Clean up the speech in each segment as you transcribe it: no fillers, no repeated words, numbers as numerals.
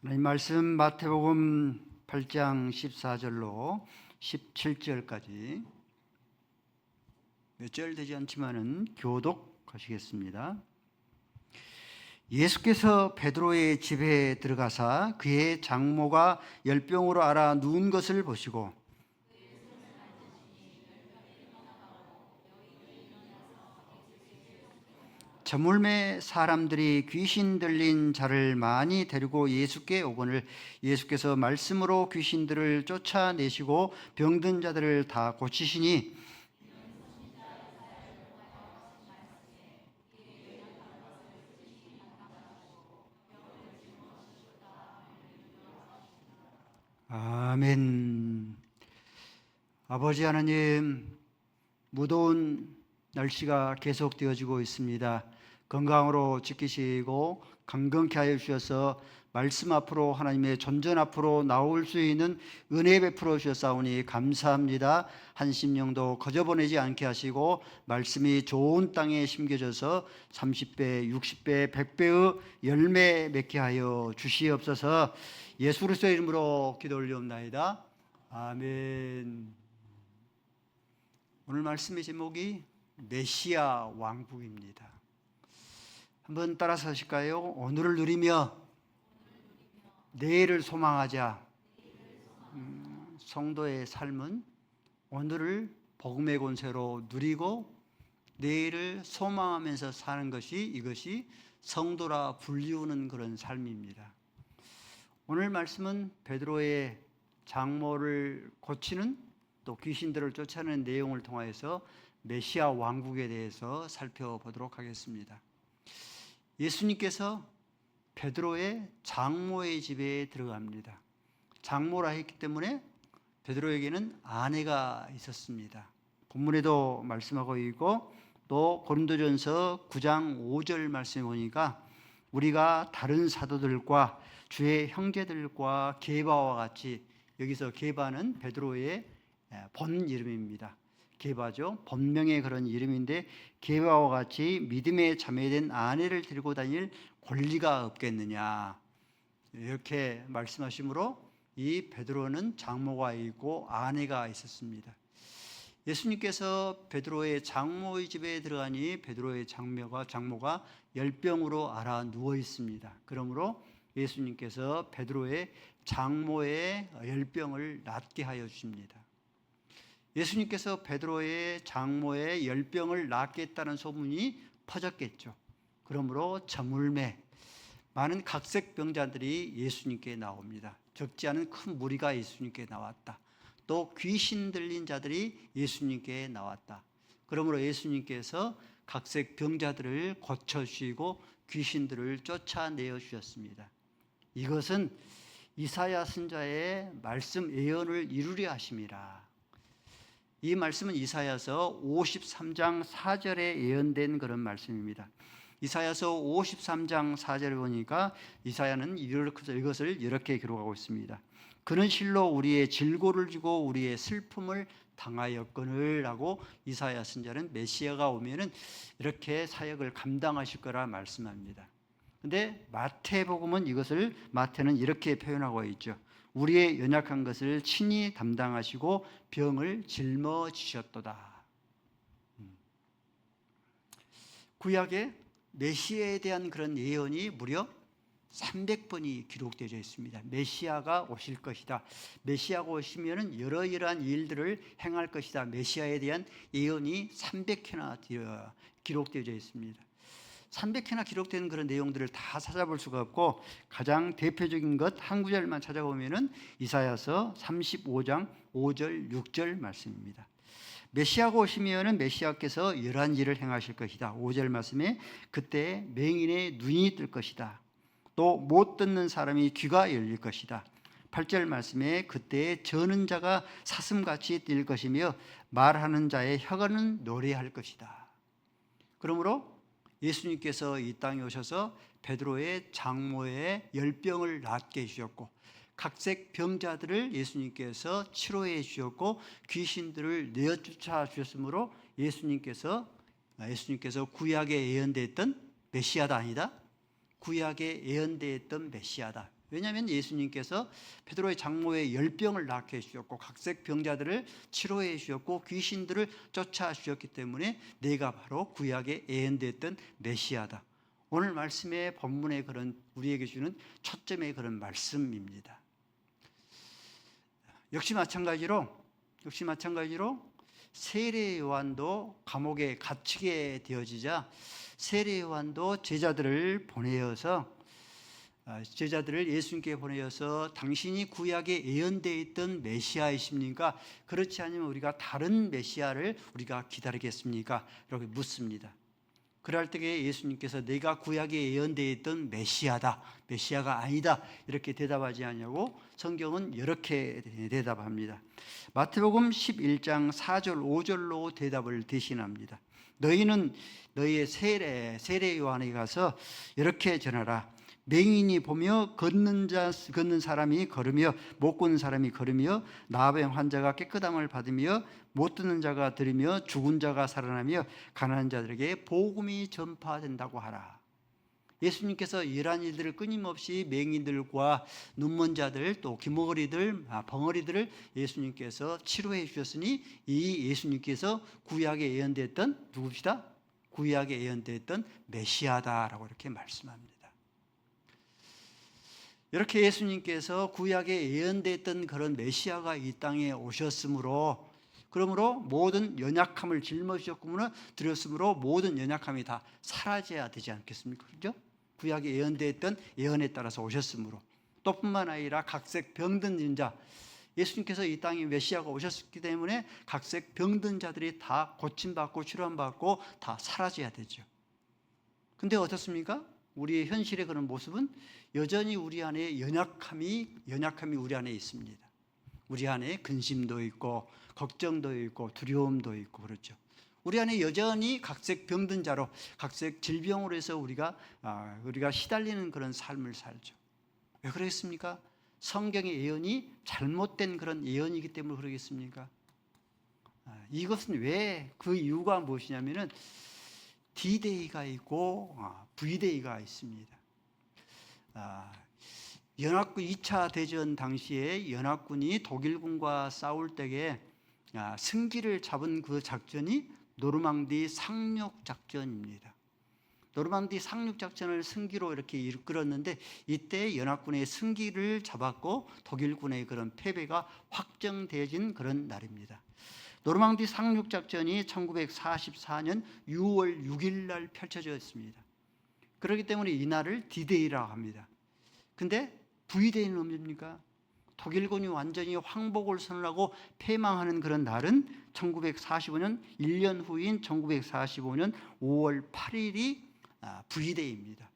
하나님 말씀 마태복음 8장 14절로 17절까지 몇 절 되지 않지만은 교독하시겠습니다. 예수께서 베드로의 집에 들어가사 그의 장모가 열병으로 앓아 누운 것을 보시고 저물매 사람들이 귀신 들린 자를 많이 데리고 예수께 오거늘 예수께서 말씀으로 귀신들을 쫓아내시고 병든 자들을 다 고치시니 아멘. 아버지 하나님, 무더운 날씨가 계속되어지고 있습니다. 건강으로 지키시고 강건케 하여 주셔서 말씀 앞으로 하나님의 존전 앞으로 나올 수 있는 은혜 베풀어 주셨사오니 감사합니다. 한 심령도 거저보내지 않게 하시고 말씀이 좋은 땅에 심겨져서 30배, 60배, 100배의 열매 맺게 하여 주시옵소서. 예수 그리스도의 이름으로 기도 올리옵나이다. 아멘. 오늘 말씀의 제목이 메시아 왕국입니다. 한번 따라서 하실까요? 오늘을 누리며 내일을 소망하자. 성도의 삶은 오늘을 복음의 권세로 누리고 내일을 소망하면서 사는 것이 이것이 성도라 불리우는 그런 삶입니다. 오늘 말씀은 베드로의 장모를 고치는 또 귀신들을 쫓아내는 내용을 통하여서 메시아 왕국에 대해서 살펴보도록 하겠습니다. 예수님께서 베드로의 장모의 집에 들어갑니다. 장모라 했기 때문에 베드로에게는 아내가 있었습니다. 본문에도 말씀하고 있고 또 고린도전서 9장 5절 말씀에 보니까 우리가 다른 사도들과 주의 형제들과 게바와 같이, 여기서 게바는 베드로의 본 이름입니다. 게바죠. 본명의 그런 이름인데 게바와 같이 믿음에 자매된 아내를 데리고 다닐 권리가 없겠느냐, 이렇게 말씀하시므로 이 베드로는 장모가 있고 아내가 있었습니다. 예수님께서 베드로의 장모의 집에 들어가니 베드로의 장모가 열병으로 앓아 누워 있습니다. 그러므로 예수님께서 베드로의 장모의 열병을 낫게 하여 주십니다. 예수님께서 베드로의 장모의 열병을 낫겠다는 소문이 퍼졌겠죠. 그러므로 저물매 많은 각색 병자들이 예수님께 나옵니다. 적지 않은 큰 무리가 예수님께 나왔다. 또 귀신 들린 자들이 예수님께 나왔다. 그러므로 예수님께서 각색 병자들을 고쳐주시고 귀신들을 쫓아내어 주셨습니다. 이것은 이사야 선지자의 말씀 예언을 이루려 하심이라. 이 말씀은 이사야서 53장 4절에 예언된 그런 말씀입니다. 이사야서 53장 4절을 보니까 이사야는 이것을 이렇게 기록하고 있습니다. 그는 실로 우리의 질고를 지고 우리의 슬픔을 당하였거늘 하고 이사야 선지자는 메시아가 오면은 이렇게 사역을 감당하실 거라 말씀합니다. 근데 마태복음은 마태는 이렇게 표현하고 있죠. 우리의 연약한 것을 친히 담당하시고 병을 짊어지셨도다. 구약에 메시아에 대한 그런 예언이 무려 300번이 기록되어 있습니다. 메시아가 오실 것이다. 메시아가 오시면은 이러이러한 일들을 행할 것이다. 메시아에 대한 예언이 300회나 기록되어 있습니다. 300회나 기록된 그런 내용들을 다 찾아볼 수가 없고 가장 대표적인 것 한 구절만 찾아보면은 이사야서 35장 5절 6절 말씀입니다. 메시아가 오시면은 메시아께서 이러한 일을 행하실 것이다. 5절 말씀에 그때 맹인의 눈이 뜰 것이다. 또 못 듣는 사람이 귀가 열릴 것이다. 8절 말씀에 그때 저는 자가 사슴같이 뛸 것이며 말하는 자의 혀가는 노래할 것이다. 그러므로 예수님께서 이 땅에 오셔서 베드로의 장모의 열병을 낫게 해주셨고 각색 병자들을 예수님께서 치료해 주셨고 귀신들을 내어쫓아 주셨으므로 예수님께서 구약에 예언되었던 메시아다 아니다. 구약에 예언되었던 메시아다. 왜냐하면 예수님께서 베드로의 장모의 열병을 낫게 해주셨고 각색 병자들을 치료해 주셨고 귀신들을 쫓아주셨기 때문에 내가 바로 구약에 예언됐던 메시아다. 오늘 말씀의 본문의 그런 우리에게 주는 초점의 그런 말씀입니다. 역시 마찬가지로 세례 요한도 감옥에 갇히게 되어지자 세례 요한도 제자들을 예수님께 보내어서 당신이 구약에 예언되어 있던 메시아이십니까? 그렇지 않으면 우리가 다른 메시아를 우리가 기다리겠습니까? 이렇게 묻습니다. 그럴 때에 예수님께서 내가 구약에 예언되어 있던 메시아다, 메시아가 아니다 이렇게 대답하지 않냐고 성경은 이렇게 대답합니다. 마태복음 11장 4절 5절로 대답을 대신합니다. 너희는 너희의 세례 요한에게 가서 이렇게 전하라. 맹인이 보며 걷는 사람이 걸으며 못 걷는 사람이 걸으며 나병 환자가 깨끗함을 받으며 못 듣는 자가 들으며 죽은 자가 살아나며 가난한 자들에게 복음이 전파된다고 하라. 예수님께서 이러한 일들을 끊임없이 맹인들과 눈먼 자들 또 귀머거리들 벙어리들을 예수님께서 치료해 주셨으니 이 예수님께서 구약에 예언됐던 누구시다? 구약에 예언됐던 메시아다라고 이렇게 말씀합니다. 이렇게 예수님께서 구약에 예언됐던 그런 메시아가 이 땅에 오셨으므로 그러므로 모든 연약함을 짊어지셨으므로 모든 연약함이 다 사라져야 되지 않겠습니까? 그렇죠? 구약에 예언됐던 예언에 따라서 오셨으므로 또 뿐만 아니라 각색 병든 자 예수님께서 이 땅에 메시아가 오셨기 때문에 각색 병든 자들이 다 고침받고 치료받고 다 사라져야 되죠. 근데 어떻습니까? 우리의 현실의 그런 모습은 여전히 우리 안에 연약함이 우리 안에 있습니다. 우리 안에 근심도 있고 걱정도 있고 두려움도 있고 그렇죠. 우리 안에 여전히 각색 병든 자로 각색 질병으로 해서 우리가 시달리는 그런 삶을 살죠. 왜 그러겠습니까? 성경의 예언이 잘못된 그런 예언이기 때문에 그러겠습니까? 이것은 왜 그 이유가 무엇이냐면은 D-Day가 있고 V-Day가 있습니다. 연합군 2차 대전 당시에 연합군이 독일군과 싸울 때에 승기를 잡은 그 작전이 노르망디 상륙 작전입니다. 노르망디 상륙 작전을 승기로 이렇게 이끌었는데 이때 연합군의 승기를 잡았고 독일군의 그런 패배가 확정되어진 그런 날입니다. 노르망디 상륙 작전이 1944년 6월 6일 날 펼쳐졌습니다. 그렇기 때문에 이 날을 D-Day라고 합니다. 근데 V-Day는 뭡니까? 독일군이 완전히 황복을 선언하고 패망하는 그런 날은 1945년 1년 후인 1945년 5월 8일이 V-Day입니다.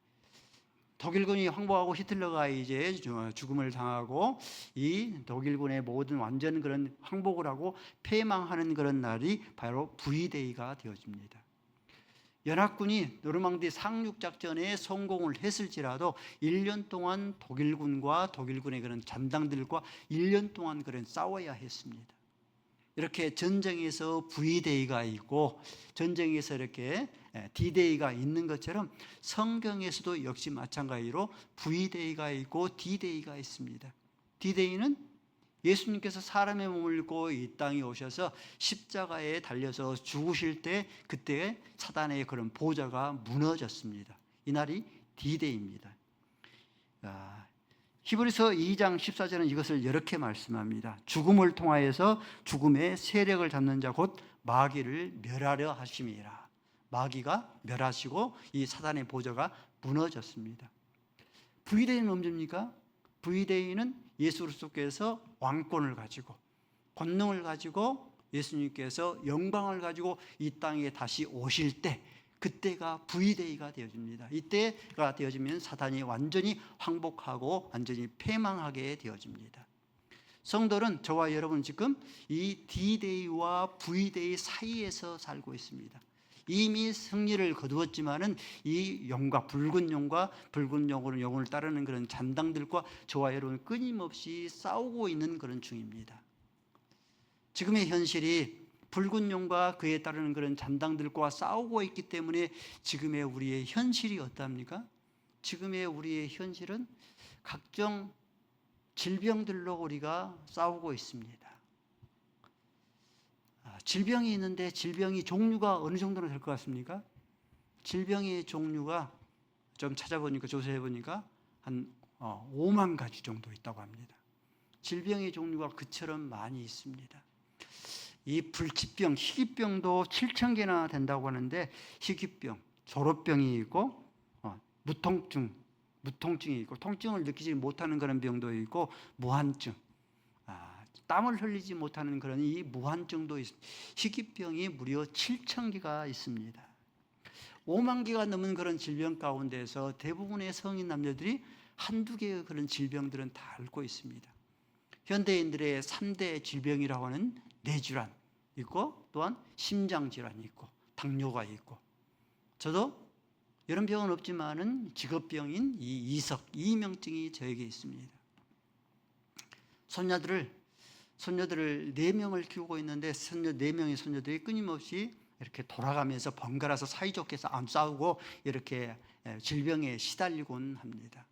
독일군이 황복하고 히틀러가 이제 죽음을 당하고 이 독일군의 모든 완전 그런 황복을 하고 패망하는 그런 날이 바로 V-Day가 되어집니다. 연합군이 노르망디 상륙 작전에 성공을 했을지라도 1년 동안 독일군과 독일군의 그런 잔당들과 1년 동안 그런 싸워야 했습니다. 이렇게 전쟁에서 V-Day가 있고 전쟁에서 이렇게 D-Day가 있는 것처럼 성경에서도 역시 마찬가지로 V-Day가 있고 D-Day가 있습니다. D-Day는 예수님께서 사람의 몸을 입고 이 땅에 오셔서 십자가에 달려서 죽으실 때 그때 사단의 그런 보좌가 무너졌습니다. 이 날이 D-Day입니다. 히브리서 2장 14절은 이것을 이렇게 말씀합니다. 죽음을 통하여서 죽음의 세력을 잡는 자 곧 마귀를 멸하려 하심이라. 마귀가 멸하시고 이 사단의 보좌가 무너졌습니다. V-Day는 언제입니까? V-Day는 예수 그리스도께서 왕권을 가지고 권능을 가지고 예수님께서 영광을 가지고 이 땅에 다시 오실 때 그때가 V-Day가 되어집니다. 이때가 되어지면 사단이 완전히 황복하고 완전히 패망하게 되어집니다. 성도는 저와 여러분 지금 이 D-Day와 V-Day 사이에서 살고 있습니다. 이미 승리를 거두었지만은 이 용과 붉은 용과 붉은 용으로 영혼을 따르는 그런 잔당들과 저와 여러분 끊임없이 싸우고 있는 그런 중입니다. 지금의 현실이 붉은 용과 그에 따르는 그런 잔당들과 싸우고 있기 때문에 지금의 우리의 현실이 어떠합니까? 지금의 우리의 현실은 각종 질병들로 우리가 싸우고 있습니다. 질병이 있는데 질병이 종류가 어느 정도나 될 것 같습니까? 질병의 종류가 좀 찾아보니까 조사해보니까 한 5만 가지 정도 있다고 합니다. 질병의 종류가 그처럼 많이 있습니다. 이 불치병, 희귀병도 7,000개나 된다고 하는데 희귀병, 졸업병이 있고 무통증이 있고 통증을 느끼지 못하는 그런 병도 있고 무한증, 땀을 흘리지 못하는 그런 이 무한증도 있습니다. 희귀병이 무려 7,000개가 있습니다. 5만 개가 넘은 그런 질병 가운데서 대부분의 성인 남녀들이 한두 개의 그런 질병들은 다 앓고 있습니다. 현대인들의 3대 질병이라고 하는 뇌질환 있고 또한 심장질환이 있고 당뇨가 있고 저도 이런 병은 없지만은 직업병인 이 이석, 이명증이 저에게 있습니다. 손녀들을 4명을 키우고 있는데 4명의 손녀들이 끊임없이 이렇게 돌아가면서 번갈아서 사이좋게 싸우고 이렇게 질병에 시달리곤 합니다.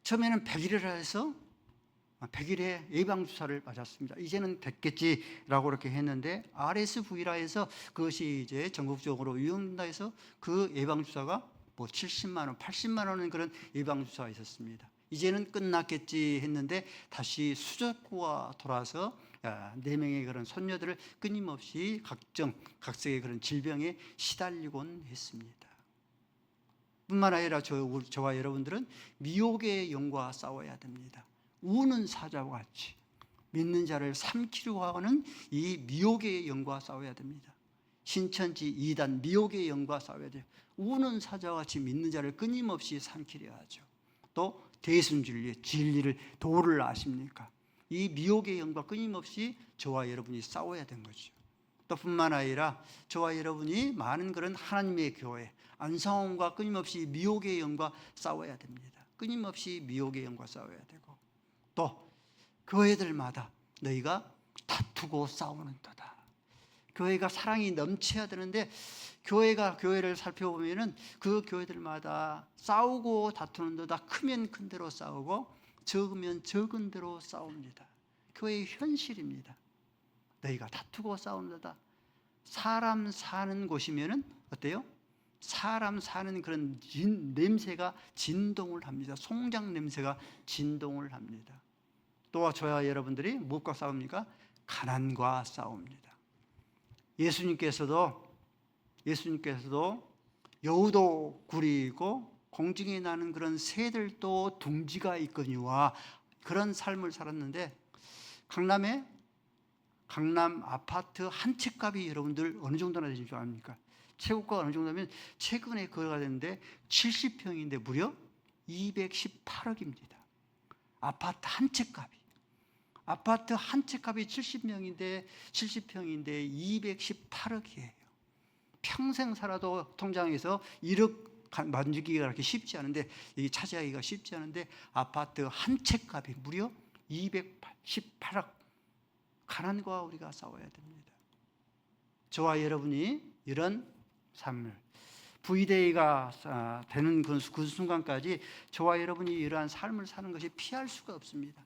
처음에는 100일이라 해서 100일에 예방주사를 맞았습니다. 이제는 됐겠지라고 그렇게 했는데 RSV라 해서 그것이 이제 전국적으로 유행된다 해서 그 예방주사가 뭐 70만 원, 80만 원은 그런 예방주사가 있었습니다. 이제는 끝났겠지 했는데 다시 수족구가 돌아서 4명의 그런 손녀들을 끊임없이 각색의 그런 질병에 시달리곤 했습니다. 뿐만 아니라 저와 여러분들은 미혹의 영과 싸워야 됩니다. 우는 사자와 같이 믿는 자를 삼키려고 하는 이 미혹의 영과 싸워야 됩니다. 신천지 2단 미혹의 영과 싸워야 돼요. 우는 사자와 같이 믿는 자를 끊임없이 삼키려 하죠. 또 대순진리, 진리를 도를 아십니까? 이 미혹의 영과 끊임없이 저와 여러분이 싸워야 된 거죠. 또 뿐만 아니라 저와 여러분이 많은 그런 하나님의 교회 안상홍과 끊임없이 미혹의 영과 싸워야 됩니다. 끊임없이 미혹의 영과 싸워야 되고 또 교회들마다 너희가 다투고 싸우는도다. 교회가 사랑이 넘쳐야 되는데 교회를 살펴보면은 그 교회들마다 싸우고 다투는도다. 크면 큰 대로 싸우고 적으면 적은 대로 싸웁니다. 교회의 현실입니다. 너희가 다투고 싸우는도다. 사람 사는 곳이면은 어때요? 사람 사는 그런 냄새가 진동을 합니다. 송장 냄새가 진동을 합니다. 또 저와 여러분들이 무엇과 싸웁니까? 가난과 싸웁니다. 예수님께서도 여우도 굴이고 공중에 나는 그런 새들도 둥지가 있거니와 그런 삶을 살았는데 강남 아파트 한 채 값이 여러분들 어느 정도나 되는 줄 압니까? 최고가 어느 정도면 최근에 거래가 됐는데 70평인데 무려 218억입니다. 아파트 한 채 값이. 아파트 한 채 값이 70평인데 218억이에요. 평생 살아도 통장에서 1억 만지기가 그렇게 쉽지 않은데 이게 차지하기가 쉽지 않은데 아파트 한 채 값이 무려 218억. 가난과 우리가 싸워야 됩니다. 저와 여러분이 이런 삶을 V데이가 되는 그 순간까지 저와 여러분이 이러한 삶을 사는 것이 피할 수가 없습니다.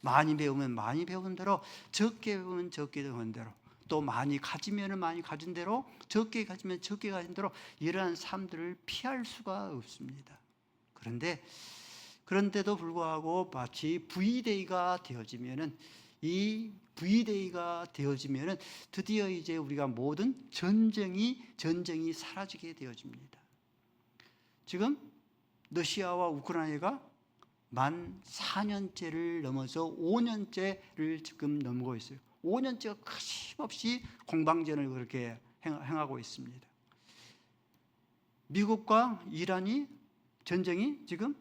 많이 배우면 많이 배운 대로, 적게 배우면 적게 배운 대로, 또 많이 가지면 많이 가진 대로, 적게 가지면 적게 가진 대로 이러한 삶들을 피할 수가 없습니다. 그런데도 불구하고 마치 V데이가 되어지면은 이 V데이가 되어지면은 드디어 이제 우리가 모든 전쟁이 사라지게 되어집니다. 지금 러시아와 우크라이나가 만 4년째를 넘어서 5년째를 지금 넘고 있어요. 5년째가 거침없이 공방전을 그렇게 행하고 있습니다. 미국과 이란이 전쟁이 지금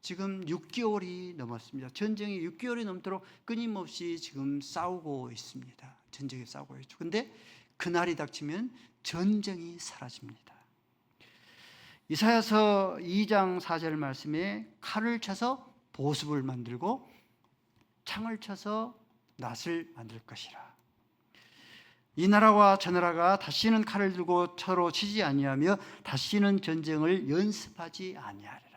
6개월이 넘었습니다. 전쟁이 6개월이 넘도록 끊임없이 지금 싸우고 있습니다. 전쟁이 싸우고 있죠. 그런데 그날이 닥치면 전쟁이 사라집니다. 이사야서 2장 4절 말씀에 칼을 쳐서 보습을 만들고 창을 쳐서 낫을 만들 것이라. 이 나라와 저 나라가 다시는 칼을 들고 서로 치지 아니하며 다시는 전쟁을 연습하지 아니하리라.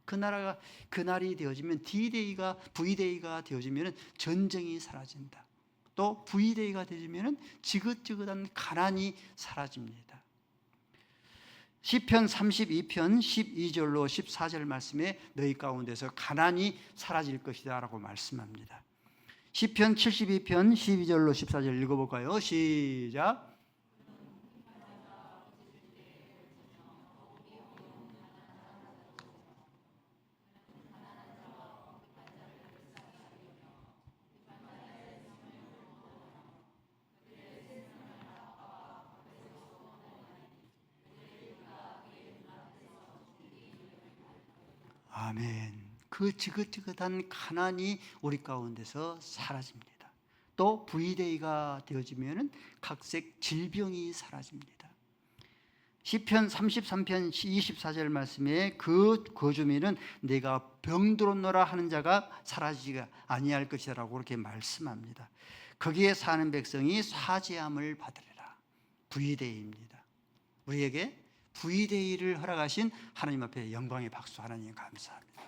그 나라가 그날이 되어지면 D-Day가 V-Day가 되어지면 전쟁이 사라진다. 또 V-Day가 되어지면 지긋지긋한 가난이 사라집니다. 시편 32편 12절로 14절 말씀에 너희 가운데서 가난이 사라질 것이다 라고 말씀합니다. 시편 72편 12절로 14절 읽어볼까요? 시작. 아멘. 그 지긋지긋한 가난이 우리 가운데서 사라집니다. 또 V-Day가 되어지면 각색 질병이 사라집니다. 시편 33편 24절 말씀에 그 거주민은 내가 병들었노라 하는 자가 사라지가 아니할 것이라고 그렇게 말씀합니다. 거기에 사는 백성이 사죄함을 받으리라. V-Day입니다. 우리에게 V-Day를 허락하신 하나님 앞에 영광의 박수 하나님 감사합니다.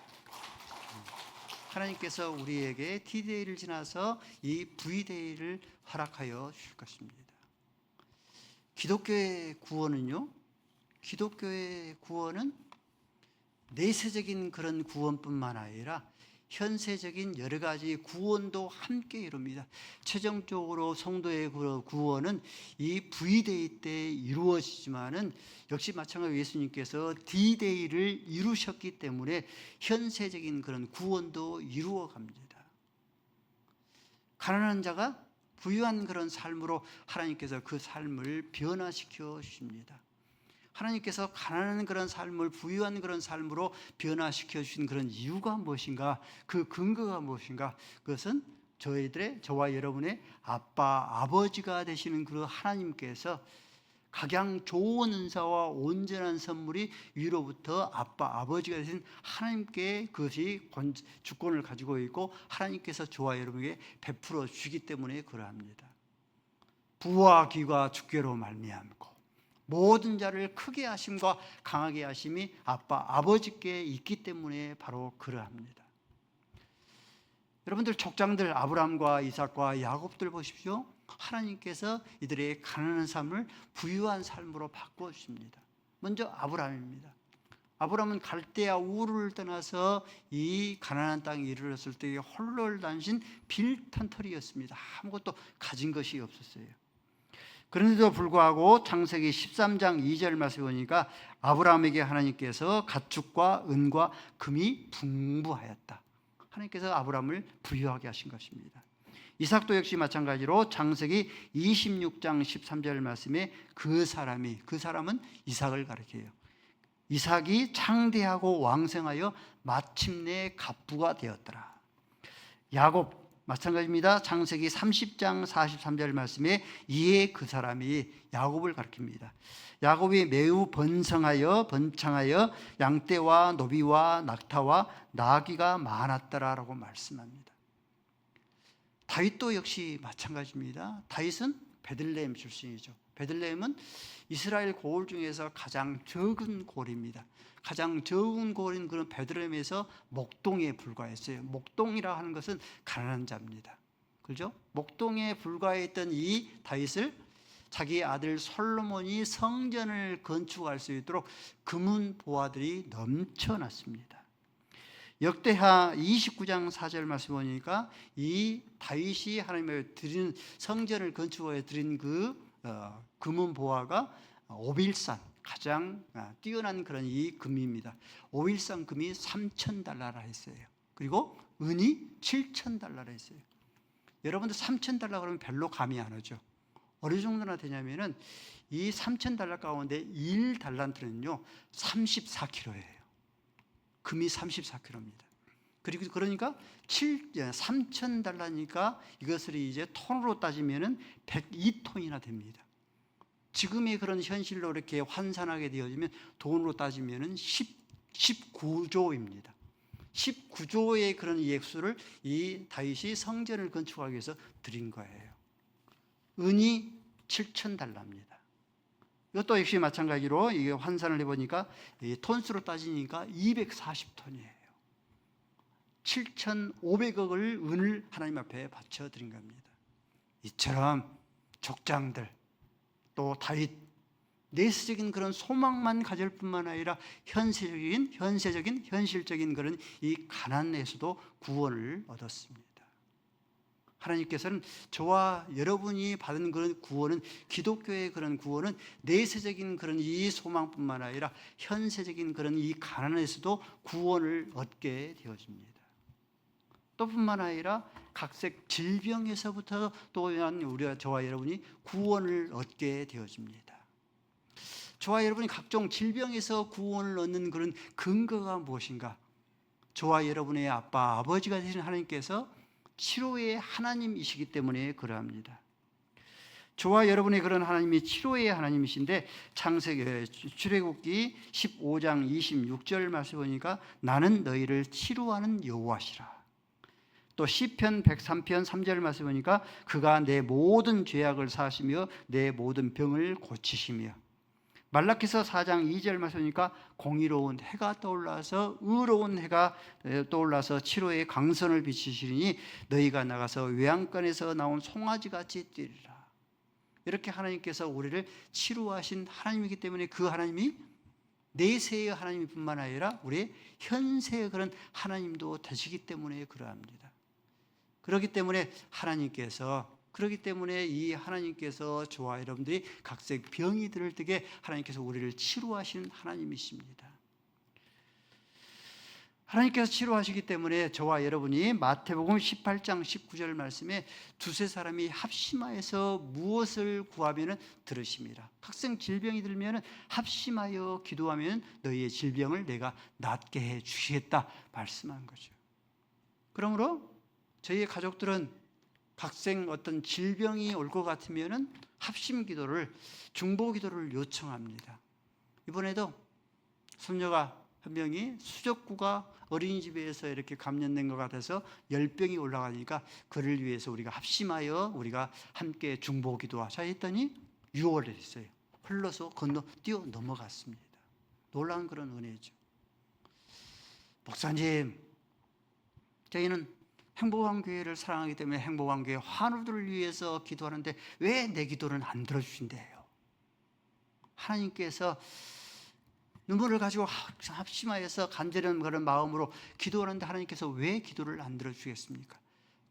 하나님께서 우리에게 D-Day를 지나서 이 V-Day를 허락하여 주실 것입니다. 기독교의 구원은요, 기독교의 구원은 내세적인 그런 구원뿐만 아니라 현세적인 여러 가지 구원도 함께 이룹니다. 최종적으로 성도의 구원은 이 V-Day 때 이루어지지만은 역시 마찬가지로 예수님께서 D-Day를 이루셨기 때문에 현세적인 그런 구원도 이루어 갑니다. 가난한 자가 부유한 그런 삶으로 하나님께서 그 삶을 변화시켜 주십니다. 하나님께서 가난한 그런 삶을 부유한 그런 삶으로 변화시켜 주신 그런 이유가 무엇인가? 그 근거가 무엇인가? 그것은 저와 여러분의 아빠, 아버지가 되시는 그 하나님께서 각양 좋은 은사와 온전한 선물이 위로부터 아빠, 아버지가 되신 하나님께 그것이 주권을 가지고 있고 하나님께서 저와 여러분에게 베풀어 주기 때문에 그러합니다. 부와 귀가 주께로 말미암고 모든 자를 크게 하심과 강하게 하심이 아빠, 아버지께 있기 때문에 바로 그러합니다. 여러분들 족장들 아브라함과 이삭과 야곱들 보십시오. 하나님께서 이들의 가난한 삶을 부유한 삶으로 바꿔주십니다. 먼저 아브라함입니다. 아브라함은 갈대아 우르를 떠나서 이 가나안 땅에 이르렀을 때 홀로단신 빌탄털이었습니다. 아무것도 가진 것이 없었어요. 그런데도 불구하고 창세기 13장 2절 말씀에 보니까 아브라함에게 하나님께서 가축과 은과 금이 풍부하였다. 하나님께서 아브라함을 부유하게 하신 것입니다. 이삭도 역시 마찬가지로 창세기 26장 13절 말씀에 그 사람은 이삭을 가리켜요. 이삭이 창대하고 왕성하여 마침내 갑부가 되었더라. 야곱 마찬가지입니다. 창세기 30장 43절 말씀에 이에 그 사람이 야곱을 가리킵니다. 야곱이 매우 번창하여 양떼와 노비와 낙타와 나귀가 많았더라라고 말씀합니다. 다윗도 역시 마찬가지입니다. 다윗은 베들레헴 출신이죠. 베들레헴은 이스라엘 고을 중에서 가장 적은 고을입니다. 가장 적은 고을인 그런 베들레헴에서 목동에 불과했어요. 목동이라 하는 것은 가난한 자입니다. 그렇죠? 목동에 불과했던 이 다윗을 자기 아들 솔로몬이 성전을 건축할 수 있도록 금은 보화들이 넘쳐났습니다. 역대하 29장 4절 말씀 보니까 이 다윗이 하나님의 드린 성전을 건축하여 드린 그 금은 보화가 오빌산 가장 뛰어난 그런 이 금입니다. 오빌산 금이 3,000달러라 했어요. 그리고 은이 7,000달러라 했어요. 여러분들 3,000달러 그러면 별로 감이 안 오죠. 어느 정도나 되냐면은 이 3,000달러 가운데 1달란트는요 34kg예요. 금이 34kg입니다. 그리고 그러니까 3,000달러니까 이것을 이제 톤으로 따지면은 102톤이나 됩니다. 지금의 그런 현실로 이렇게 환산하게 되어지면 돈으로 따지면은 19조입니다. 19조의 그런 액수를 이 다윗이 성전을 건축하기 위해서 드린 거예요. 은이 7,000달러입니다. 이것도 역시 마찬가지로 이게 환산을 해보니까 톤수로 따지니까 240톤이에요. 7,500억을 은을 하나님 앞에 바쳐드린 겁니다. 이처럼 족장들 또 다윗 내세적인 그런 소망만 가질 뿐만 아니라 현실적인 그런 이 가난에서도 구원을 얻었습니다. 하나님께서는 저와 여러분이 받은 그런 구원은, 기독교의 그런 구원은 내세적인 그런 이 소망뿐만 아니라 현세적인 그런 이 가난에서도 구원을 얻게 되어집니다. 또 뿐만 아니라 각색 질병에서부터 또한 저와 여러분이 구원을 얻게 되어집니다. 저와 여러분이 각종 질병에서 구원을 얻는 그런 근거가 무엇인가? 저와 여러분의 아빠, 아버지가 되신 하나님께서 치료의 하나님이시기 때문에 그러합니다. 저와 여러분의 그런 하나님이 치료의 하나님이신데 출애굽기 15장 26절 말씀 보니까 나는 너희를 치료하는 여호와시라. 또 시편 103편 3절 말씀 보니까 그가 내 모든 죄악을 사하시며 내 모든 병을 고치시며, 말라기서 4장 2절 말씀 보니까 공의로운 해가 떠올라서 의로운 해가 떠올라서 치료의 강선을 비치시리니 너희가 나가서 외양간에서 나온 송아지같이 뛰리라. 이렇게 하나님께서 우리를 치료하신 하나님이기 때문에 그 하나님이 내세의 하나님뿐만 아니라 우리의 현세의 그런 하나님도 되시기 때문에 그러합니다. 그렇기 때문에 이 하나님께서 저와 여러분들이 각색 병이 들 때에 하나님께서 우리를 치료하시는 하나님이십니다. 하나님께서 치료하시기 때문에 저와 여러분이 마태복음 18장 19절 말씀에 두세 사람이 합심하여서 무엇을 구하면 들으십니다. 각성 질병이 들면 합심하여 기도하면 너희의 질병을 내가 낫게 해 주시겠다 말씀한 거죠. 그러므로 저희의 가족들은 각생 어떤 질병이 올 것 같으면 합심 기도를, 중보 기도를 요청합니다. 이번에도 손녀가 한 명이 수족구가 어린이집에서 이렇게 감염된 것 같아서 열병이 올라가니까 그를 위해서 우리가 합심하여 우리가 함께 중보 기도하자 했더니 6월에 했어요. 흘러서 뛰어 넘어갔습니다. 놀라운 그런 은혜죠. 목사님, 저희는 행복한 교회를 사랑하기 때문에 행복한 교회 환우들을 위해서 기도하는데 왜 내 기도는 안 들어주신대요? 하나님께서 눈물을 가지고 합심하여서 간절한 그런 마음으로 기도하는데 하나님께서 왜 기도를 안 들어주겠습니까?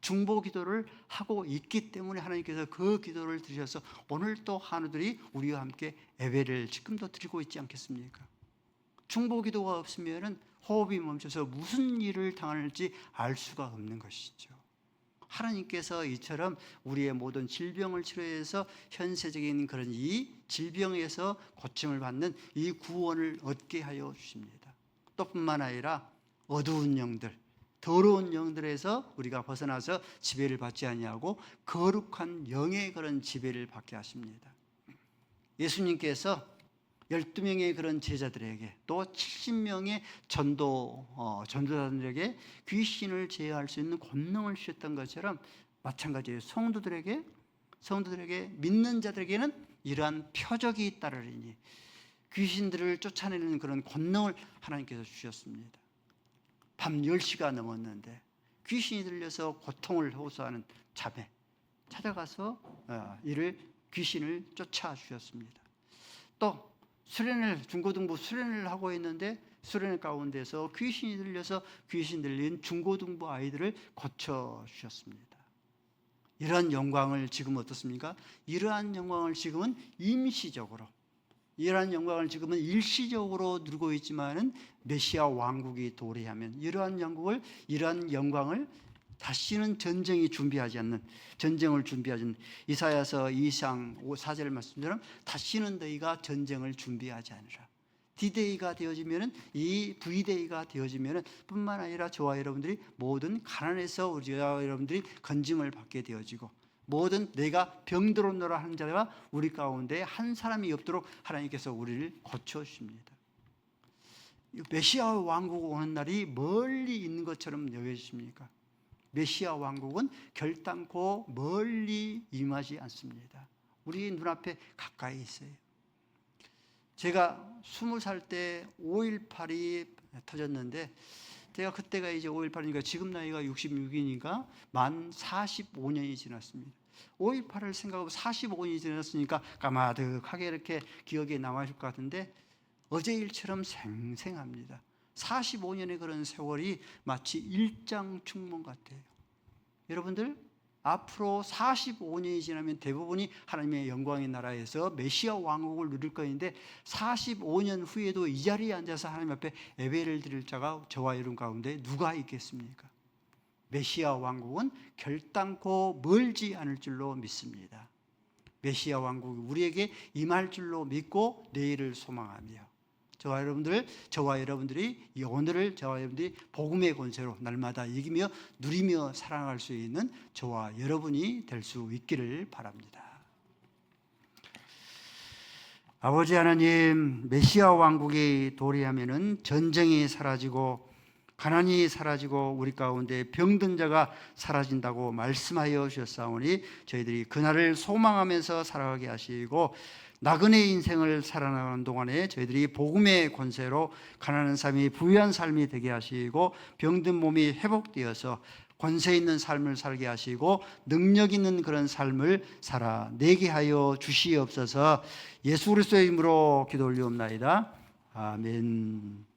중보 기도를 하고 있기 때문에 하나님께서 그 기도를 들으셔서 오늘 또 환우들이 우리와 함께 예배를 지금도 드리고 있지 않겠습니까? 중보 기도가 없으면 호흡이 멈춰서 무슨 일을 당할지 알 수가 없는 것이죠. 하나님께서 이처럼 우리의 모든 질병을 치료해서 현세적인 그런 이 질병에서 고침을 받는 이 구원을 얻게 하여 주십니다. 또 뿐만 아니라 어두운 영들, 더러운 영들에서 우리가 벗어나서 지배를 받지 아니하고 거룩한 영의 그런 지배를 받게 하십니다. 예수님께서 12명의 그런 제자들에게 또 70명의 전도자들에게 귀신을 제어할 수 있는 권능을 주셨던 것처럼 마찬가지예요. 성도들에게 믿는 자들에게는 이러한 표적이 따르리니 귀신들을 쫓아내는 그런 권능을 하나님께서 주셨습니다. 밤 10시가 넘었는데 귀신이 들려서 고통을 호소하는 자매 찾아가서 귀신을 쫓아주셨습니다. 또 중고등부 수련을 하고 있는데 수련 가운데서 귀신이 들려서 귀신 들린 중고등부 아이들을 고쳐주셨습니다. 이러한 영광을 지금 어떻습니까? 이러한 영광을 지금은 임시적으로, 이러한 영광을 지금은 일시적으로 누리고 있지만은 메시아 왕국이 도래하면 이러한 영광을 다시는 전쟁을 준비하지 않는 이사야서 2장 4절 말씀처럼 다시는 너희가 전쟁을 준비하지 않으라. D-Day가 되어지면은 이 V-Day가 되어지면은 뿐만 아니라 저와 여러분들이 모든 가난에서 우리와 여러분들이 건짐을 받게 되어지고 모든 내가 병들었노라 하는 자가 우리 가운데 한 사람이 없도록 하나님께서 우리를 고쳐주십니다. 메시아 왕국 오는 날이 멀리 있는 것처럼 여겨지십니까? 메시아 왕국은 결단코 멀리 임하지 않습니다. 우리 눈앞에 가까이 있어요. 제가 20살 때 5.18이 터졌는데 제가 그때가 이제 5.18이니까 지금 나이가 66이니까 만 45년이 지났습니다. 5.18을 생각하고 45년이 지났으니까 까마득하게 이렇게 기억에 남아있을 것 같은데 어제 일처럼 생생합니다. 45년의 그런 세월이 마치 일장춘몽 같아요. 여러분들 앞으로 45년이 지나면 대부분이 하나님의 영광의 나라에서 메시아 왕국을 누릴 것인데 45년 후에도 이 자리에 앉아서 하나님 앞에 예배를 드릴 자가 저와 여러분 가운데 누가 있겠습니까? 메시아 왕국은 결단코 멀지 않을 줄로 믿습니다. 메시아 왕국이 우리에게 임할 줄로 믿고 내일을 소망하며 저와 여러분들이 이 오늘을 저와 여러분들이 복음의 권세로 날마다 이기며 누리며 살아갈 수 있는 저와 여러분이 될 수 있기를 바랍니다. 아버지 하나님, 메시아 왕국이 도래하면은 전쟁이 사라지고 가난이 사라지고 우리 가운데 병든 자가 사라진다고 말씀하여 주셨사오니 저희들이 그날을 소망하면서 살아가게 하시고 나그네 인생을 살아나가는 동안에 저희들이 복음의 권세로 가난한 삶이 부유한 삶이 되게 하시고 병든 몸이 회복되어서 권세 있는 삶을 살게 하시고 능력 있는 그런 삶을 살아내게 하여 주시옵소서. 예수 그리스도의 이름으로 기도 올리옵나이다. 아멘.